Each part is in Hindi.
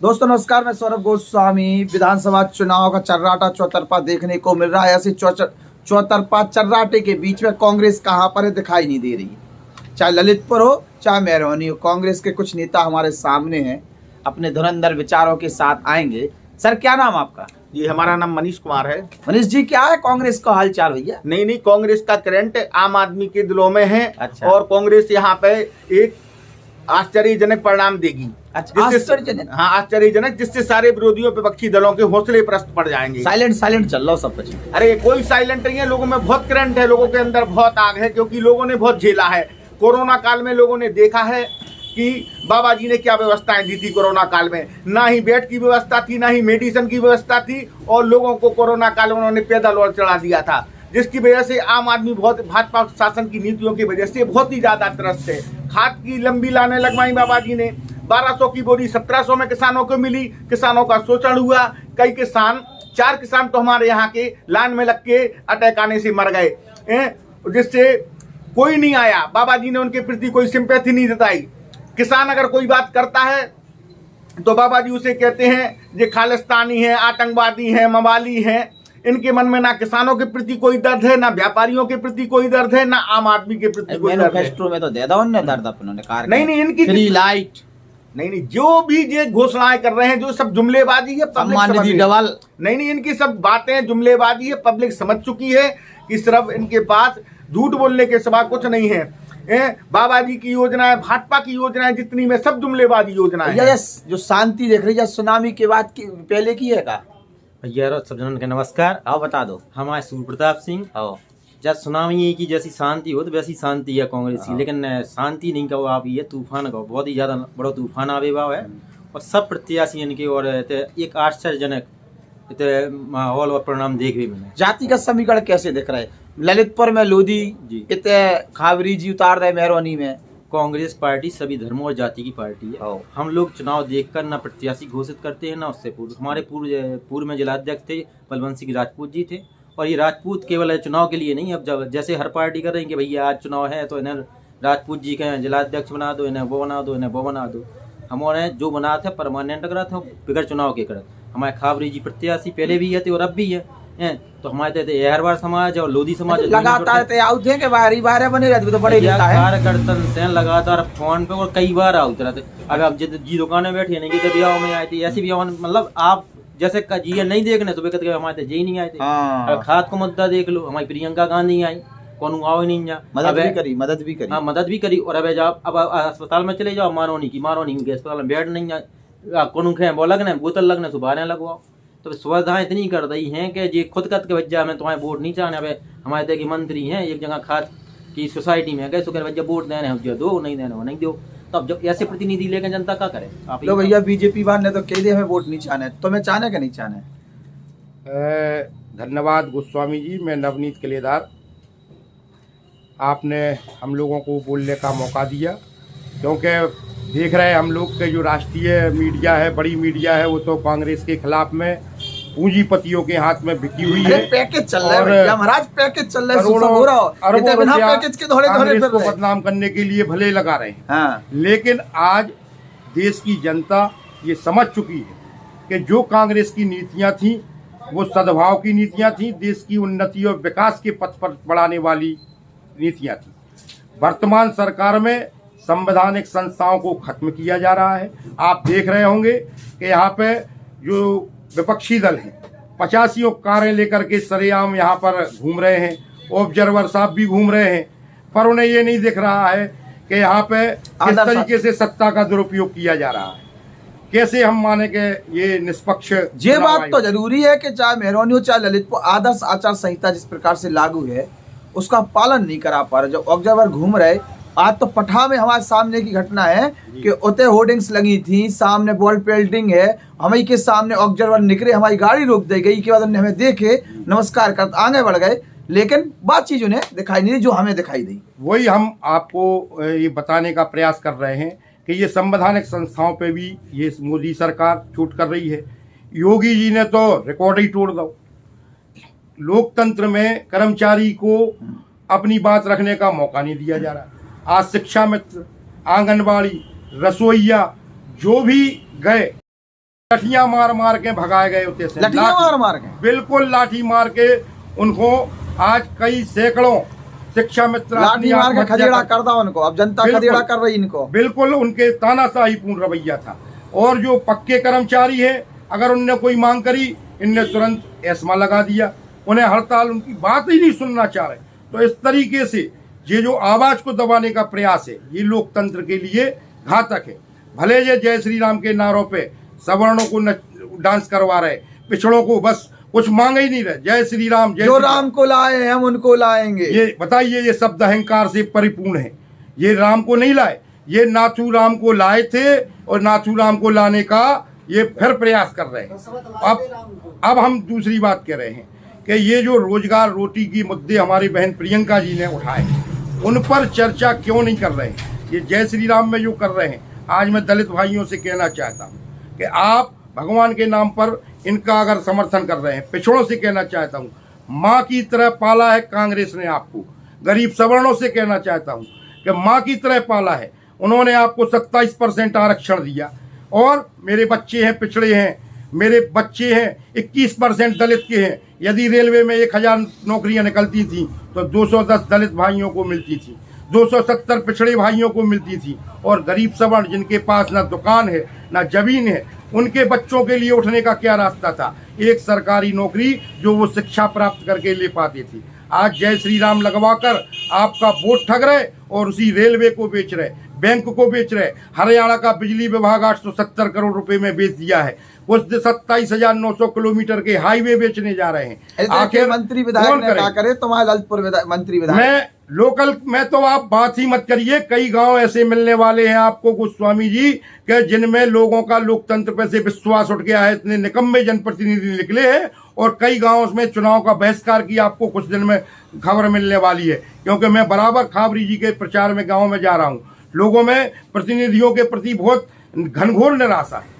दोस्तों नमस्कार, मैं सौरभ गोस्वामी। विधानसभा चुनाव का चर्राटा चौतरफा देखने को मिल रहा है। ऐसे चौतरफा चर्राटे के बीच में कांग्रेस कहां पर है दिखाई नहीं दे रही है। चाहे ललितपुर हो चाहे मेहरौनी हो, कांग्रेस के कुछ नेता हमारे सामने हैं, अपने धुरंधर विचारों के साथ आएंगे। सर क्या नाम आपका? जी हमारा नाम मनीष कुमार है। मनीष जी, क्या है कांग्रेस का हालचाल भैया? नहीं, कांग्रेस का करंट आम आदमी के दिलों में है। अच्छा। और कांग्रेस यहाँ पे एक आश्चर्यजनक परिणाम देगी। अच्छा, आश्चर्यजनक? हाँ, आश्चर्यजनक, जिससे सारे विरोधियों विपक्षी दलों के हौसले प्रस्त पड़ जाएंगे। साइलेंट चल रहा हो सब कुछ। अरे कोई साइलेंट नहीं है, लोगों में बहुत करंट है, लोगों के अंदर बहुत आग है, क्योंकि लोगों ने बहुत झेला है। कोरोना काल में लोगों ने देखा है कि बाबा जी ने क्या व्यवस्थाएं दी थी। कोरोना काल में ना ही बेड की व्यवस्था थी, ना ही मेडिसिन की व्यवस्था थी, और लोगों को कोरोना काल में उन्होंने पैदल और चढ़ा दिया था, जिसकी वजह से आम आदमी बहुत भाजपा शासन की नीतियों की वजह से बहुत ही ज्यादा त्रस्त है। खाद की लंबी लाने लगवाई बाबा जी ने, 1200 की बोरी 1700 में किसानों को मिली, किसानों का शोषण हुआ। कई किसान, 4 किसान तो हमारे यहाँ के लाइन में लग के अटैक आने से मर गए, जिससे कोई नहीं आया। बाबा जी ने उनके प्रति कोई सिंपैथी नहीं जताई। किसान अगर कोई बात करता है तो बाबा जी उसे कहते हैं ये खालिस्तानी है, आतंकवादी है, मवाली है। इनके मन में ना किसानों के प्रति कोई दर्द है, ना व्यापारियों के प्रति कोई दर्द है, ना आम आदमी के प्रति कोई दर्द है। मैनिफेस्टो में तो दे दो उन्होंने दर्द अपने कार। नहीं, इनकी फ्री लाइट। नहीं, जो भी ये घोषणाएं कर रहे हैं, जो सब जुमलेबाजी है, पब्लिक समझ डबल। नहीं, इनकी सब बातें जुमलेबाजी है, पब्लिक समझ चुकी है कि सिर्फ इनके पास झूठ बोलने के सिवा कुछ नहीं है। बाबा जी की योजनाएं, भाजपा की योजनाएं जितनी में सब जुमलेबाजी योजनाएं हैं। जो शांति देख रही है सुनामी के बाद की पहले की है का? भैया सब जनन के नमस्कार। आओ बता दो। हमारे सूर्य प्रताप सिंह। आओ। जब सुनामी की जैसी शांति हो तो वैसी शांति है कांग्रेस की, लेकिन शांति नहीं कहो आप, ये तूफान कहो, बहुत ही ज्यादा बड़ा तूफान आविर्भाव है। और सब प्रत्याशी इनके और एक आश्चर्यजनक माहौल और परिणाम देख भी मिले। जाति का समीकरण कैसे दिख रहा है? ललितपुर में लोधी जी, खाबरी जी उतार रहे, मेहरौनी में कांग्रेस पार्टी सभी धर्मों और जाति की पार्टी है। हम लोग चुनाव देखकर ना प्रत्याशी घोषित करते हैं ना उससे पूर्व। हमारे पूर्व में जिलाध्यक्ष थे बलवंत सिंह राजपूत जी थे, और ये राजपूत केवल चुनाव के लिए नहीं, अब जब जैसे हर पार्टी कर रही है कि भैया आज चुनाव है तो इन्हें राजपूत जी के जिलाध्यक्ष बना दो, इन्हें वो बना दो, इन्हें वो बना दो। हमारे जो बना था परमानेंट करा था बिगड़ चुनाव के कर। हमारे खाबरी जी प्रत्याशी पहले भी थे और अब भी है। तो हमारे एहरवार समाज और लोधी समाज लगातार आउट है कि बाहर बने रहते तो बड़े कार्यकर्ता से लगातार फोन पे और कई बार आउट रहते। अगर आप जी दुकान में बैठे नहीं कि ब्याह में आए थे, ऐसे भी मतलब आप जैसे जी नहीं देखने तो बेकत हमारे जी नहीं आए थे। अगर खाद को मुद्दा देख लो, हमारी प्रियंका गांधी आई, कौन आओ ही नहीं, मदद भी करी। और अब जाओ, अब अस्पताल में चले जाओ, मारोनी के अस्पताल में बेड नहीं आए, कौन खे वो लगने बोतल लगने सुबह लगवाओ। तो सुविधाएं इतनी कर दी हैं कि ये खुद कत के भज्जा में तुम्हारे वोट नहीं चाहने। अब हमारे देख मंत्री हैं एक जगह खाद की सोसाइटी में गए, सुकर भज्जा वोट देने हैं, जो दो नहीं देने वो नहीं दो। तो अब जब ऐसे प्रतिनिधि लेकर जनता क्या करे? आप तो भैया बीजेपी वाले तो कह दे हमें वोट नहीं चाहने, तो मैं चाहने का नहीं चाहने। धन्यवाद गोस्वामी जी। मैं नवनीत कलेदार, आपने हम लोगों को बोलने का मौका दिया, क्योंकि देख रहे हैं हम लोग के जो राष्ट्रीय मीडिया है, बड़ी मीडिया है, वो तो कांग्रेस के खिलाफ में पूंजीपतियों के हाथ में बिकी हुई है। पैकेज चल रहा है महाराज, पैकेज चल रहा है, पैकेज के कांग्रेस को बदनाम करने के लिए भले लगा रहे हैं। हाँ। लेकिन आज देश की जनता ये समझ चुकी है कि जो कांग्रेस की नीतियां थी वो सद्भाव की नीतियां थी, देश की उन्नति और विकास के पथ पर बढ़ाने वाली नीतियां थी। वर्तमान सरकार में संवैधानिक संस्थाओं को खत्म किया जा रहा है। आप देख रहे होंगे कि यहाँ पे जो विपक्षी दल हैं 85 कारें लेकर के सरेआम यहाँ पर घूम रहे हैं, ऑब्जर्वर साहब भी घूम रहे हैं, पर उन्हें ये नहीं दिख रहा है कि यहाँ पे किस तरीके से सत्ता का दुरुपयोग किया जा रहा है। कैसे हम माने कि ये निष्पक्ष? ये बात तो जरूरी है कि चाहे मेहरौनी हो चाहे ललितपुर, आदर्श आचार संहिता जिस प्रकार से लागू है उसका पालन नहीं करा पा रहे। जो ऑब्जर्वर घूम रहे, आज तो पठा में हमारे सामने की घटना है कि उते होर्डिंग्स लगी थी, सामने बॉल पेल्टिंग है, हमारे के सामने ऑब्जर्वर निकले, हमारी गाड़ी रोक दी गई, के बाद उन्हें हमें देखे, नमस्कार कर आगे बढ़ गए, लेकिन बात चीज उन्हें दिखाई नहीं दी जो हमें दिखाई दी। वही हम आपको ये बताने का प्रयास कर रहे हैं कि ये संवैधानिक संस्थाओं पे भी ये मोदी सरकार चोट कर रही है। योगी जी ने तो रिकॉर्ड ही तोड़ दो। लोकतंत्र में कर्मचारी को अपनी बात रखने का मौका नहीं दिया जा रहा। आज शिक्षा मित्र, आंगनबाड़ी, रसोइया जो भी गए लाठियां मार मार के भगाए गए होते थे, लठियां मार मार के। बिल्कुल लाठी मार के उनको आज कई सैकड़ों शिक्षा मित्र लाठी मार के खदेड़ा करता उनको, अब जनता खदेड़ा कर रही इनको। बिल्कुल उनके तानाशाही पूर्ण रवैया था। और जो पक्के कर्मचारी है, अगर उनने कोई मांग करी, इनने तुरंत एस्मा लगा दिया, उन्हें हड़ताल, उनकी बात ही नहीं सुनना चाह रहे। तो इस तरीके से ये जो आवाज को दबाने का प्रयास है, ये लोकतंत्र के लिए घातक है। भले ये जय श्री राम के नारों पे सवर्णों को डांस करवा रहे, पिछड़ों को बस कुछ मांग ही नहीं रहे, जय श्री राम, जय जो राम को लाए हम उनको लाएंगे। ये बताइए, ये शब्द अहंकार से परिपूर्ण है। ये राम को नहीं लाए, ये नाथू राम को लाए थे और नाथू राम को लाने का ये फिर प्रयास कर रहे हैं। अब हम दूसरी बात कह रहे हैं कि ये जो रोजगार रोटी की मुद्दे हमारी बहन प्रियंका जी ने उठाए, उन पर चर्चा क्यों नहीं कर रहे हैं। ये जय श्री राम में जो कर रहे हैं, आज मैं दलित भाइयों से कहना चाहता हूँ कि आप भगवान के नाम पर इनका अगर समर्थन कर रहे हैं, पिछड़ों से कहना चाहता हूँ, माँ की तरह पाला है कांग्रेस ने आपको। गरीब सवर्णों से कहना चाहता हूँ कि माँ की तरह पाला है, उन्होंने आपको 27% आरक्षण दिया। और मेरे बच्चे हैं पिछड़े हैं, मेरे बच्चे हैं 21% दलित के हैं। यदि रेलवे में 1000 नौकरियां निकलती थी तो 210 दलित भाइयों को मिलती थी, 270 पिछड़े भाइयों को मिलती थी। और गरीब सवर्ण जिनके पास ना दुकान है ना जमीन है, उनके बच्चों के लिए उठने का क्या रास्ता था? एक सरकारी नौकरी जो वो शिक्षा प्राप्त करके ले पाते थे। आज जय श्री राम लगवाकर आपका वोट ठग रहे और उसी रेलवे को बेच रहे, बैंक को बेच रहे। हरियाणा का बिजली विभाग 870 करोड़ रुपए में बेच दिया है। कुछ 27,900 किलोमीटर के हाईवे बेचने जा रहे हैं। आखिर मंत्री विधायक ने क्या करे? तुम्हारे ललितपुर मंत्री विधायक मैं लोकल में तो आप बात ही मत करिए। कई गांव ऐसे मिलने वाले हैं आपको गोस्वामी जी के जिनमें लोगों का लोकतंत्र पे से विश्वास उठ गया है। इतने निकम्मे जनप्रतिनिधि निकले हैं और कई गांवों में चुनाव का बहिष्कार की आपको कुछ दिन में खबर मिलने वाली है। क्योंकि मैं बराबर खाबरी जी के प्रचार में गाँव में जा रहा हूँ। लोगों में प्रतिनिधियों के प्रति बहुत घनघोर निराशा है।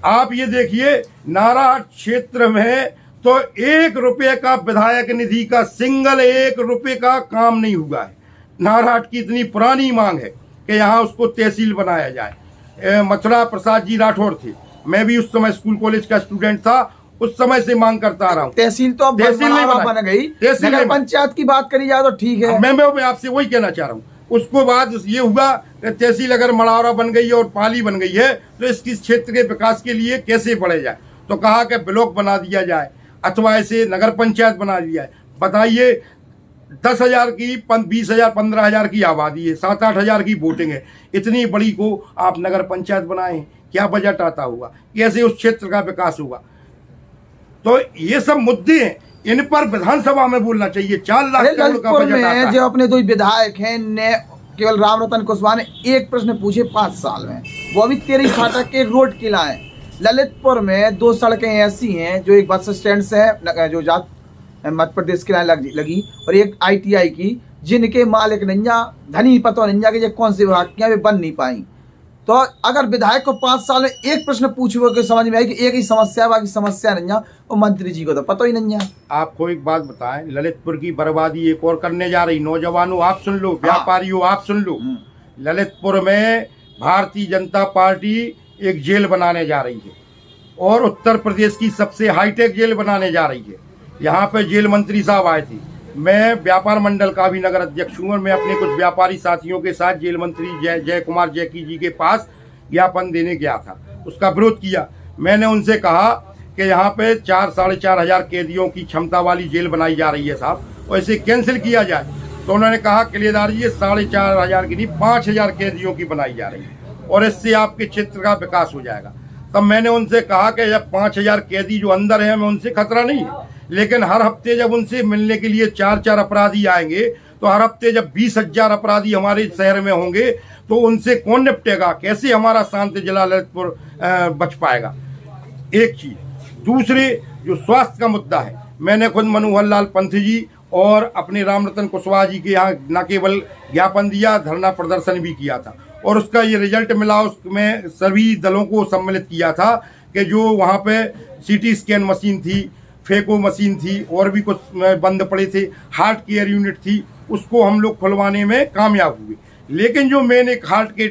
आप ये देखिए, नारायण क्षेत्र में तो 1 रुपये का विधायक निधि का सिंगल 1 रुपये का काम नहीं हुआ है। नारायण की इतनी पुरानी मांग है कि यहाँ उसको तहसील बनाया जाए। मथुरा प्रसाद जी राठौर थे, मैं भी उस समय स्कूल कॉलेज का स्टूडेंट था, उस समय से मांग करता आ रहा हूँ। तहसील तो अब तहसील बन गई, नगर पंचायत की बात करी जाए तो ठीक है। मैं आपसे वही कहना चाह रहा हूँ। उसको बाद ये हुआ कि तहसील अगर मड़ावरा बन गई और पाली बन गई है तो इसकी क्षेत्र के विकास के लिए कैसे बढ़े जाए। तो कहा कि ब्लॉक बना दिया जाए अथवा ऐसे नगर पंचायत बना दिया जाए। बताइए, 10,000 की 20,000 15,000 की आबादी है, 7-8 हज़ार की वोटिंग है, इतनी बड़ी को आप नगर पंचायत बनाए, क्या बजट आता होगा? कैसे उस क्षेत्र का विकास होगा? तो ये सब मुद्दे हैं, इन पर विधानसभा में बोलना चाहिए। 4 लाख करोड़ का बजट आता है। जो अपने 2 विधायक हैं ने केवल रामरतन कुशवाहा ने एक प्रश्न पूछे 5 साल में, वो भी 13 फाटक के रोड किलाए। ललितपुर में 2 सड़कें ऐसी हैं जो एक बस स्टैंड से है जो जात मध्य प्रदेश की लाइन लगी और एक ITI की, जिनके मालिक नंजा धनी पतो नंजा के कौन सी विभाग की वे बन नहीं पाई। तो अगर विधायक को 5 साल में एक प्रश्न पूछो कि समझ में आई कि एक ही समस्या बाकी समस्या नहीं, और मंत्री जी को तो पता ही नहीं। आपको एक बात बताएं, ललितपुर की बर्बादी एक और करने जा रही। नौजवानों आप सुन लो, व्यापारियों आप सुन लो, ललितपुर में भारतीय जनता पार्टी एक जेल बनाने जा रही है और उत्तर प्रदेश की सबसे हाईटेक जेल बनाने जा रही है। यहाँ पे जेल मंत्री साहब आए थे। मैं व्यापार मंडल का भी नगर अध्यक्ष हूँ और मैं अपने कुछ व्यापारी साथियों के साथ जेल मंत्री जय कुमार जैकी जी के पास ज्ञापन देने गया था। उसका विरोध किया। मैंने उनसे कहा कि यहाँ पे 4-4.5 हज़ार कैदियों की क्षमता वाली जेल बनाई जा रही है साहब, और इसे कैंसिल किया जाए। तो उन्होंने कहा किलेदार जी, ये 4.5 हज़ार की नहीं 5,000 कैदियों की बनाई जा रही है और इससे आपके क्षेत्र का विकास हो जाएगा। तब मैंने उनसे कहा कि जब 5,000 कैदी जो अंदर हैं, हमें उनसे खतरा नहीं है, लेकिन हर हफ्ते जब उनसे मिलने के लिए 4-4 अपराधी आएंगे तो हर हफ्ते जब 20,000 अपराधी हमारे शहर में होंगे तो उनसे कौन निपटेगा? कैसे हमारा शांति जिला ललितपुर बच पाएगा? एक चीज। दूसरे, जो स्वास्थ्य का मुद्दा है, मैंने खुद मनोहर लाल पंथ जी और अपने रामरतन कुशवाहा जी के यहाँ न केवल ज्ञापन दिया, धरना प्रदर्शन भी किया था और उसका ये रिजल्ट मिला। उसमें सभी दलों को सम्मिलित किया था कि जो वहाँ पे CT स्कैन मशीन थी, फेको मशीन थी और भी कुछ बंद पड़े थे, हार्ट केयर यूनिट थी, उसको हम लोग खुलवाने में कामयाब हुए। लेकिन जो मैंने एक हार्ट के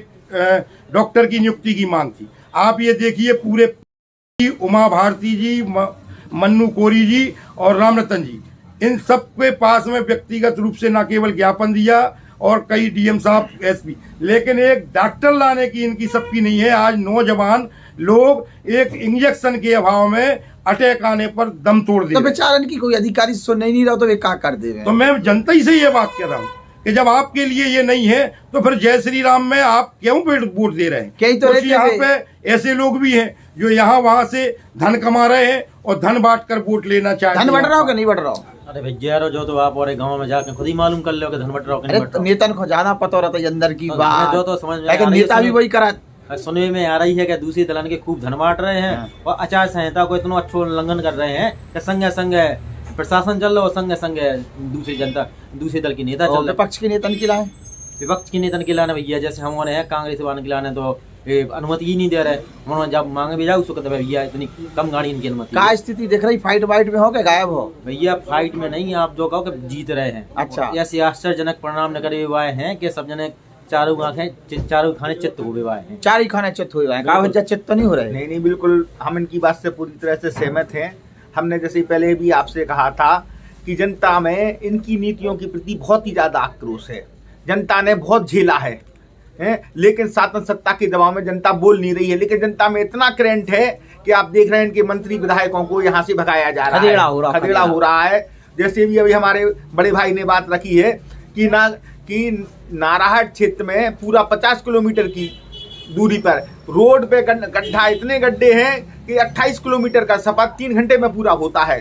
डॉक्टर की नियुक्ति की मांग थी, आप ये देखिए पूरे उमा भारती जी, मन्नू कोरी जी और रामरतन जी, इन सब के पास में व्यक्तिगत रूप से न केवल ज्ञापन दिया और कई डीएम साहब, एसपी, लेकिन एक डॉक्टर लाने की इनकी सबकी नहीं है। आज नौजवान लोग एक इंजेक्शन के अभाव में अटैक आने पर दम तोड़ दे। तो बेचारन की कोई अधिकारी सुन नहीं रहा तो वे क्या कर दे रहे? तो मैं जनता ही से ये बात कह रहा हूँ कि जब आपके लिए ये नहीं है तो फिर जय श्री राम में आप क्यों वोट दे रहे हैं? कई तो यहाँ पे ऐसे लोग भी हैं जो यहाँ वहाँ से धन कमा रहे हैं और धन बांट कर वोट लेना चाहते हैं। धन बढ़ रहा हो कि नहीं बढ़ रहा हो? अरे भैया जो तो आप और गांव में जाकर खुद ही मालूम कर लो कि धन बट रहा हो कि नहीं बट रहा हो। नेता को ज्यादा पता रहता है अंदर की बात, जो तो समझ में आ रही है, नेता भी वही करा। सुनने में आ रही है कि दूसरी दलन के खूब धन बांट रहे हैं और आचार संहिता को इतना अच्छा उल्लंघन कर रहे हैं कि संग संग प्रशासन चल रहा है, संग संग दूसरी जनता, दूसरे दल की नेता चल रहे। विपक्ष के नेता के लाए, विपक्ष की नेता के लाने भैया जैसे हमारे हैं कांग्रेस वाले के लाने तो अनुमति ही नहीं दे रहे। उन्होंने जब मांगे भी जाओ उसको कहते भैया इतनी कम गाड़ी इनकी अनुमति। क्या स्थिति देख रही? फाइट वाइट में हो के गायब हो? भैया फाइट में नहीं, आप जो कहो कि जीत रहे हैं। अच्छा, ऐसे आश्चर्यजनक परिणाम निकले हुए हैं कि सब जने चारों खाने चित्त हुए हैं। चार ही खाने चित्त हुए हैं। क्या चित्त तो नहीं हो रहे? नहीं, बिल्कुल हम इनकी बात से पूरी तरह से सहमत हैं। हमने जैसे पहले भी आपसे कहा था कि जनता में इनकी नीतियों के प्रति बहुत ही ज्यादा आक्रोश है। जनता ने बहुत झेला है, लेकिन शासन सत्ता के दबाव में जनता बोल नहीं रही है। लेकिन जनता में इतना करंट है कि आप देख रहे हैं इनके मंत्री विधायकों को यहाँ से भगाया जा रहा है, खदेड़ा हो रहा है। जैसे भी अभी हमारे बड़े भाई ने बात रखी है कि नारायण क्षेत्र में पूरा 50 किलोमीटर की दूरी पर रोड पे गड्ढा, इतने गड्ढे हैं कि 28 किलोमीटर का सफर 3 घंटे में पूरा होता है।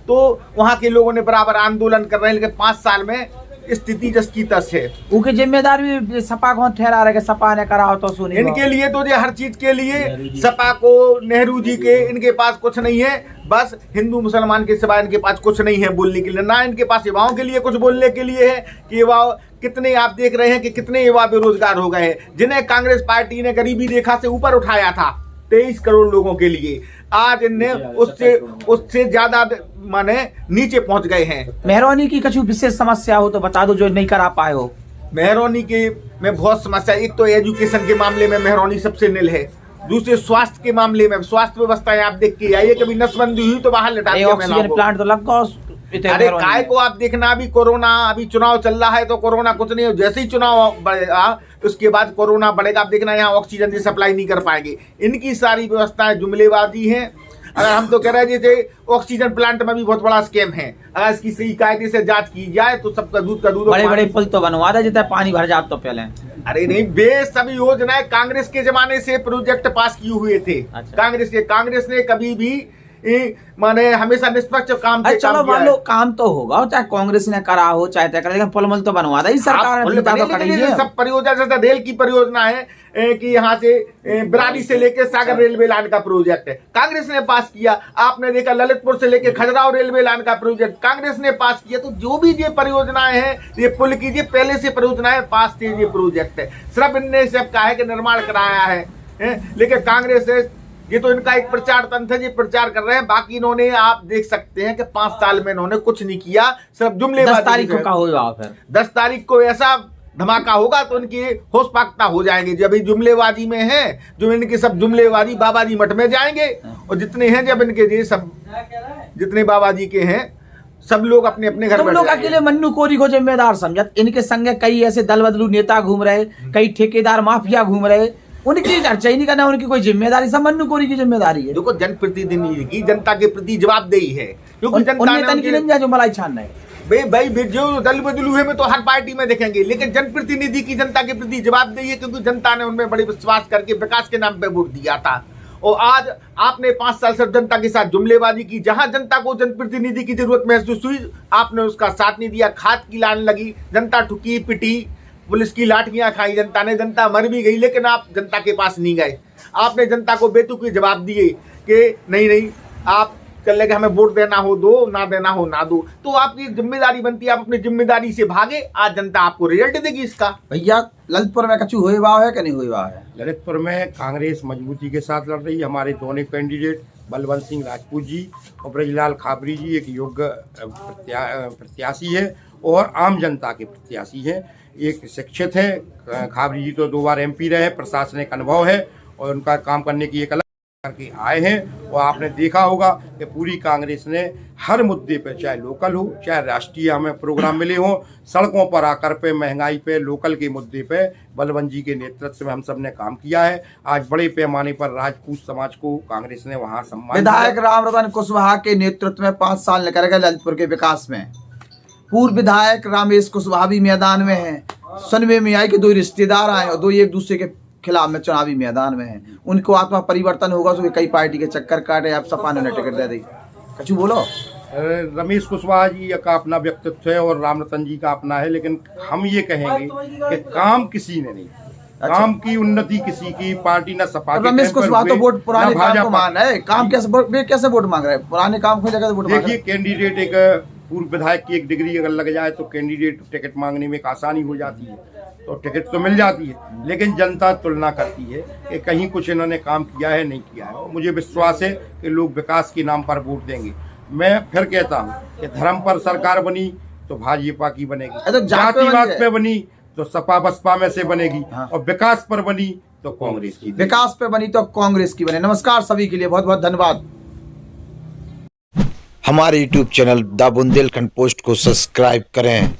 तो वहाँ के लोगों ने बराबर आंदोलन कर रहे हैं, लेकिन 5 साल में स्थिति जस की तस है। उनकी जिम्मेदार भी सपा को ठहरा रहे कि सपा ने करा हो तो सुनिए। इनके लिए तो हर चीज के लिए सपा को, नेहरू जी के, इनके पास कुछ नहीं है। बस हिंदू मुसलमान के सिवाय इनके पास कुछ नहीं है बोलने के लिए। ना इनके पास युवाओं के लिए कुछ बोलने के लिए है कि युवा कितने, आप देख रहे हैं कि कितने युवा बेरोजगार हो गए हैं जिन्हें कांग्रेस पार्टी ने गरीबी रेखा से ऊपर उठाया था 23 करोड़ लोगों के लिए। आज इनने उससे ज्यादा माने नीचे पहुंच गए हैं। मेहरौनी की कुछ विशेष समस्या हो तो बता दो जो नहीं करा पाए हो। मेहरौनी के में बहुत समस्या। एक तो एजुकेशन के मामले में मेहरौनी सबसे नील है। दूसरे स्वास्थ्य के मामले में, स्वास्थ्य व्यवस्थाएं आप देख के आइए, कभी नसबंदी हुई तो बाहर लटा दिया ऑक्सीजन प्लांट तो लगा। अरे काय को आप देखना, अभी कोरोना, अभी चुनाव चल रहा है तो कोरोना कुछ नहीं, जैसे ही चुनाव बढ़ेगा उसके बाद कोरोना बढ़ेगा। आप देखना यहाँ ऑक्सीजन की सप्लाई नहीं कर पाएंगे। इनकी सारी व्यवस्थाएं जुमलेबाजी हैं। अगर हम तो कह रहे हैं जैसे ऑक्सीजन प्लांट में भी बहुत बड़ा स्कैम है। अगर इसकी सही कायदे से जांच की जाए तो सबका दूध का दूध। बड़े बड़े पुल तो बनवा दे जितना पानी भर जाता तो पहले। अरे नहीं, सभी योजनाएं कांग्रेस के जमाने से प्रोजेक्ट पास किए हुए थे। अच्छा। कांग्रेस ने कभी भी माने हमेशा निष्पक्ष काम से चलो मान लो काम तो होगा, चाहे कांग्रेस ने करा हो चाहे तय करे, लेकिन पुल तो बनवा दे सरकार ने। सब परियोजना जैसे रेल की परियोजना है कि यहाँ से बरारी से लेके सागर रेलवे लाइन का प्रोजेक्ट है, कांग्रेस ने पास किया। आपने देखा ललितपुर से लेके खजुराहो रेलवे लाइन का प्रोजेक्ट कांग्रेस ने पास किया। तो जो भी ये परियोजनाएं हैं, ये पुल की ये पहले से परियोजनाएं पास थे, ये प्रोजेक्ट है। सिर्फ इनने सब कहा है कि निर्माण कराया है, लेकिन कांग्रेस ये तो इनका एक प्रचार तंत्र है, ये प्रचार कर रहे हैं। बाकी इन्होंने, आप देख सकते हैं कि 5 साल में इन्होंने कुछ नहीं किया, सिर्फ जुमलेबाजी। 10 तारीख को का होगा, फिर 10 तारीख को ऐसा धमाका होगा तो इनकी होश पाकता हो जाएंगे। जब ये जुमलेबाजी में है, जो इनके सब जुमलेबाजी बाबाजी मठ में जाएंगे, और जितने हैं जब इनके ये सब जितने बाबाजी के हैं सब लोग अपने अपने घर में। लोग अकेले मन्नू कोरी को जिम्मेदार समझत, इनके संग कई ऐसे दल बदलू नेता घूम रहे, कई ठेकेदार माफिया घूम रहे, उनकी चर्चा ही नहीं करना, उनकी कोई जिम्मेदारी, सब मन्नू कोरी की जिम्मेदारी है। देखो, जनप्रतिनिधि की जनता के प्रति जवाबदेही है, क्योंकि जनता जो मलाई छान रहे भाई जो दल बदलू है में तो हर पार्टी में देखेंगे, लेकिन जनप्रतिनिधि की जनता के प्रति जवाबदेही है, क्योंकि जनता ने उनमें बड़े विश्वास करके विकास के नाम पे वोट दिया था। और आज आपने 5 साल से जनता के साथ जुमलेबाजी की। जहां जनता को जनप्रतिनिधि की जरूरत महसूस हुई, आपने उसका साथ नहीं दिया। खाद की लाइन लगी, जनता ठुकी पिटी, पुलिस की लाठियां खाई जनता ने, जनता मर भी गई, लेकिन आप जनता के पास नहीं गए। आपने जनता को बेतुके जवाब दिए कि नहीं आप कर लेंगे, हमें वोट देना हो दो, ना देना हो ना दो। तो आपकी जिम्मेदारी बनती है, आप अपनी जिम्मेदारी से भागे। आज जनता आपको रिजल्ट देगी इसका। भैया ललितपुर में कछु हुए भाव है कि नहीं हुए भाव है? ललितपुर में कांग्रेस मजबूती के साथ लड़ रही है। हमारे दोनों कैंडिडेट बलवंत सिंह राजपूत जी और ब्रजलाल खाबरी जी एक योग्य प्रत्याशी है और आम जनता के प्रत्याशी हैं। एक शिक्षित है, खाबरी जी तो 2 बार MP रहे, प्रशासनिक अनुभव है और उनका काम करने की एक अलग करके आए हैं। और आपने देखा होगा कि पूरी कांग्रेस ने हर मुद्दे पे, चाहे लोकल हो चाहे राष्ट्रीय हमें प्रोग्राम मिले हों, सड़कों पर आकर पे, महंगाई पे, लोकल के मुद्दे पे बलवंत जी के नेतृत्व में हम सब ने काम किया है। आज बड़े पैमाने पर राजपूत समाज को कांग्रेस ने वहाँ सम्मान विधायक राम रतन कुशवाहा के नेतृत्व में 5 साल निकल गए ललितपुर के विकास में। पूर्व विधायक रामेश कुशवाहा भी मैदान में हैं। सुनवे में आई कि 2 रिश्तेदार आए और 2 एक दूसरे के खिलाफ में चुनावी मैदान में हैं। उनको आत्मा परिवर्तन होगा तो वे कई पार्टी के चक्कर काटे, अब सपा ने टिकट दे दी। कछु बोलो। रमेश कुशवाहा जी का अपना व्यक्तित्व है और राम रतन जी का अपना है, लेकिन हम ये कहेंगे कि काम किसी ने नहीं, काम की उन्नति किसी की पार्टी न सपा के। रमेश कुशवाहा तो वोट पुराने काम को मान रहे हैं, काम कैसे वोट मांग रहे हैं? पुराने काम की जगह वोट मांग रहे हैं। देखिए, कैंडिडेट एक पूर्व विधायक की एक डिग्री अगर लग जाए तो कैंडिडेट टिकट मांगने में एक आसानी हो जाती है, तो टिकट तो मिल जाती है, लेकिन जनता तुलना करती है कि कहीं कुछ इन्होंने काम किया है नहीं किया है। और मुझे विश्वास है कि लोग विकास के नाम पर वोट देंगे। मैं फिर कहता हूँ कि धर्म पर सरकार बनी तो भाजपा की बनेगी, तो जातिवाद पे बनी तो सपा बसपा में से बनेगी, और विकास पर बनी तो कांग्रेस की, विकास पे बनी तो कांग्रेस की बने। नमस्कार सभी के लिए बहुत बहुत धन्यवाद। हमारे YouTube channel the Bundelkhand post को सब्सक्राइब करें।